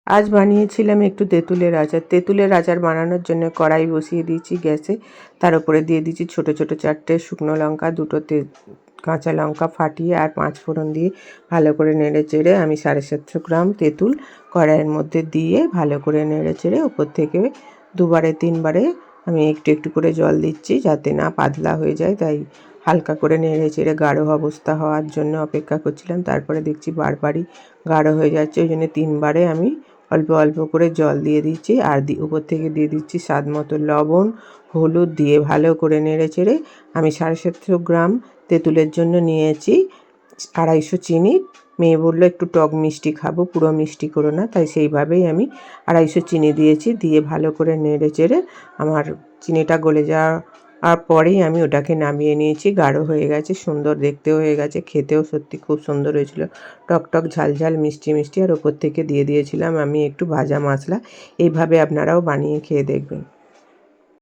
আজ বানিয়েছিলাম একটু তেঁতুলের আচার। তেঁতুলের আচার বানানোর জন্য কড়াই বসিয়ে দিয়েছি গ্যাসে। তার উপরে দিয়ে দিয়েছি ছোট ছোট 4টে শুকনো লঙ্কা, 2টো কাঁচা লঙ্কা ফাটিয়ে আর 5 ফোড়ন দিয়ে ভালো করে নেড়ে চেড়ে আমি 750 গ্রাম তেঁতুল কড়াইয়ের মধ্যে দিয়ে ভালো করে নেড়ে চেড়ে উপর থেকে 2বারে 3বারে আমি একটু একটু করে জল দিচ্ছি যাতে না পাতলা হয়ে যায়, তাই হালকা করে নেড়ে চেড়ে গাঢ় অবস্থা হওয়ার জন্য অপেক্ষা করছিলাম। তারপরে দেখছি বারবারই গাঢ় হয়ে যাচ্ছে, ওই জন্য 3বারে আমি অল্প অল্প করে জল দিয়ে দিচ্ছি আর উপর থেকে দিয়ে দিচ্ছি স্বাদ মতো লবণ, হলুদ দিয়ে ভালো করে নেড়ে চেড়ে আমি 750 গ্রাম তেঁতুলের জন্য নিয়েছি 250 চিনি। মেয়ে বললো একটু টক মিষ্টি খাবো, পুরো মিষ্টি করো না, তাই সেইভাবেই আমি 250 চিনি দিয়েছি। দিয়ে ভালো করে নেড়ে চেড়ে আমার চিনিটা গলে যাওয়ার পরেই আমি ওটাকে নামিয়ে নিয়েছি। গাঢ় হয়ে গেছে, সুন্দর দেখতেও হয়ে গেছে, খেতেও সত্যি খুব সুন্দর হয়েছিল, টক টক ঝাল ঝাল মিষ্টি মিষ্টি। আর ওপর থেকে দিয়ে দিয়েছিলাম আমি একটু ভাজা মশলা। এইভাবে আপনারাও বানিয়ে খেয়ে দেখবেন।